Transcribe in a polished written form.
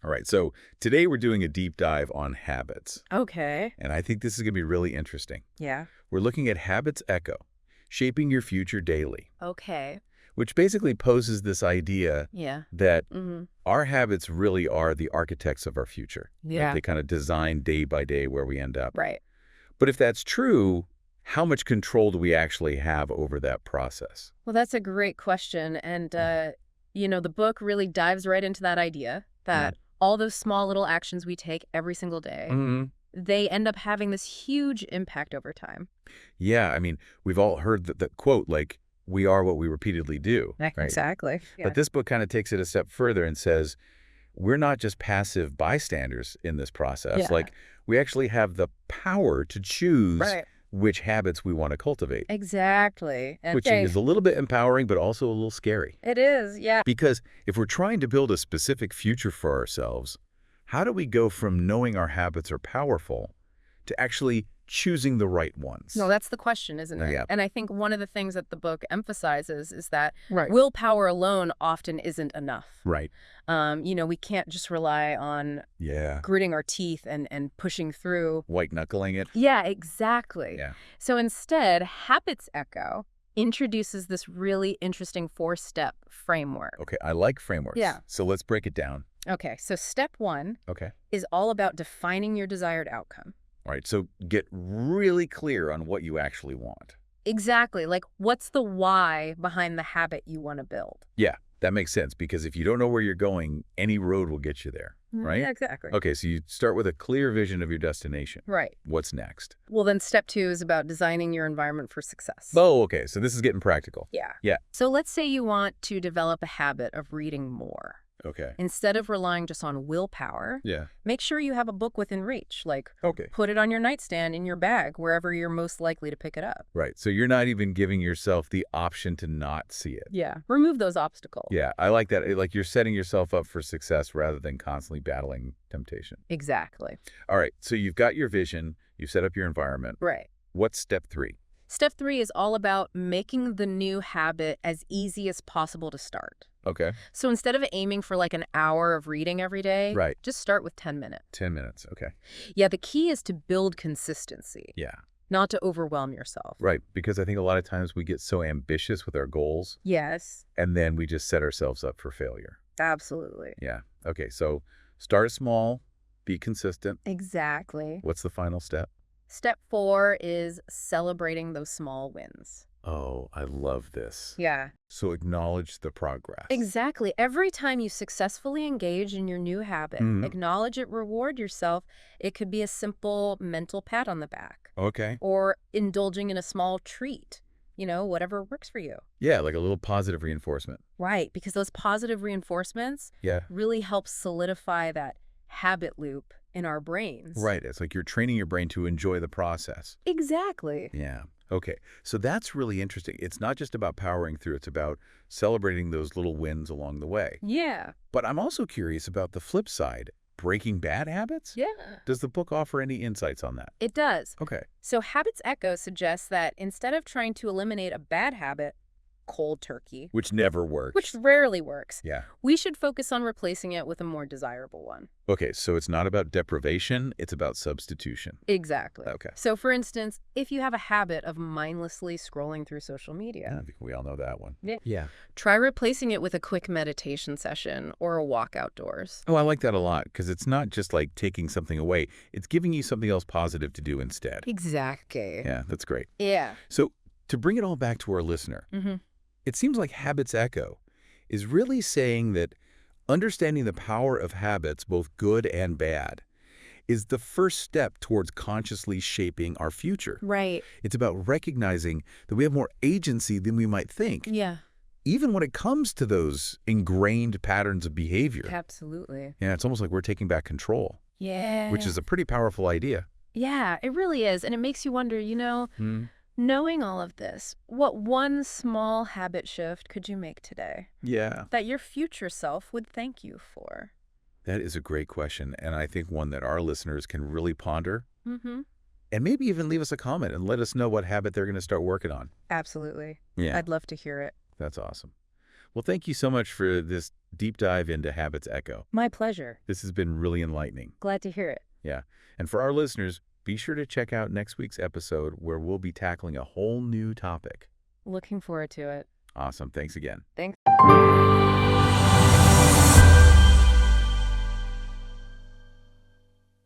All right, so today we're doing a deep dive on habits, Okay. and I think this is going to be really interesting. Yeah. We're looking at Habits Echo, Shaping Your Future Daily, Okay. which basically poses this idea Yeah. that Mm-hmm. our habits really are the architects of our future. Yeah. They kind of design day by day where we end up. Right. But if that's true, how much control do we actually have over that process? Well, that's a great question. And, the book really dives right into that idea that all those small little actions we take every single day, Mm-hmm. they end up having this huge impact over time. Yeah, I mean, we've all heard the quote, like, we are what we repeatedly do, right? Exactly. But this book kind of takes it a step further and says, we're not just passive bystanders in this process. Yeah. Like, we actually have the power to choose Right. which habits we want to cultivate, Exactly. which is a little bit empowering, but also a little scary. It is. Yeah. Because if we're trying to build a specific future for ourselves, how do we go from knowing our habits are powerful to actually choosing the right ones? No, that's the question, isn't it? Yeah. And I think one of the things that the book emphasizes is that Right. willpower alone often isn't enough. Right. We can't just rely on Yeah. gritting our teeth and pushing through. White knuckling it. Yeah, exactly. Yeah. So instead, Habits Echo introduces this really interesting 4-step framework. Okay, I like frameworks. Yeah. So let's break it down. Okay, so step 1 Okay. is all about defining your desired outcome. All right, so get really clear on what you actually want. Exactly. Like, what's the why behind the habit you want to build? Yeah, that makes sense, because if you don't know where you're going, any road will get you there, right? Yeah, exactly. Okay, so you start with a clear vision of your destination. Right. What's next? Well, then step 2 is about designing your environment for success. Oh, okay, so this is getting practical. Yeah. Yeah. So let's say you want to develop a habit of reading more. Okay. Instead of relying just on willpower, Yeah. make sure you have a book within reach. Like, Okay. put it on your nightstand, in your bag, wherever you're most likely to pick it up. Right, so you're not even giving yourself the option to not see it. Yeah. Remove those obstacles. Yeah, I like that. Like, you're setting yourself up for success rather than constantly battling temptation. Exactly. All right, so you've got your vision, you've set up your environment. Right. What's step 3? Step 3 is all about making the new habit as easy as possible to start. Okay. So instead of aiming for like an hour of reading every day, Right. just start with 10 minutes. 10 minutes. Okay. Yeah, the key is to build consistency, Yeah. not to overwhelm yourself. Right. Because I think a lot of times we get so ambitious with our goals Yes, and then we just set ourselves up for failure. absolutely. Yeah. Okay. So start small, be consistent. Exactly. What's the final step? Step 4 is celebrating those small wins. Oh, I love this. Yeah. So acknowledge the progress. Exactly. Every time you successfully engage in your new habit, Mhm. acknowledge it, reward yourself. It could be a simple mental pat on the back Okay. or indulging in a small treat, whatever works for you. Yeah, like a little positive reinforcement. Right, because those positive reinforcements Yeah. really help solidify that habit loop in our brains. Right. It's like you're training your brain to enjoy the process. Exactly. Yeah. Okay. So that's really interesting. It's not just about powering through. It's about celebrating those little wins along the way. Yeah. But I'm also curious about the flip side, breaking bad habits? Yeah. Does the book offer any insights on that? It does. Okay. So Habits Echo suggests that instead of trying to eliminate a bad habit, cold turkey, Which never works. which rarely works, Yeah. we should focus on replacing it with a more desirable one. Okay. So it's not about deprivation. It's about substitution. Exactly. Okay. So for instance, if you have a habit of mindlessly scrolling through social media, I think we all know that one. Yeah. Yeah. try replacing it with a quick meditation session or a walk outdoors. Oh, I like that a lot because it's not just like taking something away. It's giving you something else positive to do instead. Exactly. Yeah, that's great. Yeah. So to bring it all back to our listener, Mm-hmm. it seems like Habits Echo is really saying that understanding the power of habits, both good and bad, is the first step towards consciously shaping our future. Right. It's about recognizing that we have more agency than we might think, Yeah. even when it comes to those ingrained patterns of behavior. Absolutely. Yeah, it's almost like we're taking back control, Yeah. which is a pretty powerful idea. Yeah, it really is. And it makes you wonder, Hmm. knowing all of this, what one small habit shift could you make today Yeah, that your future self would thank you for? that is a great question, and I think one that our listeners can really ponder Mm-hmm. and maybe even leave us a comment and let us know what habit they're going to start working on. Absolutely. Yeah, I'd love to hear it. that's awesome. Well, thank you so much for this deep dive into Habits Echo. My pleasure. This has been really enlightening. Glad to hear it. Yeah. And for our listeners, be sure to check out next week's episode where we'll be tackling a whole new topic. Looking forward to it. Awesome. Thanks again. Thanks.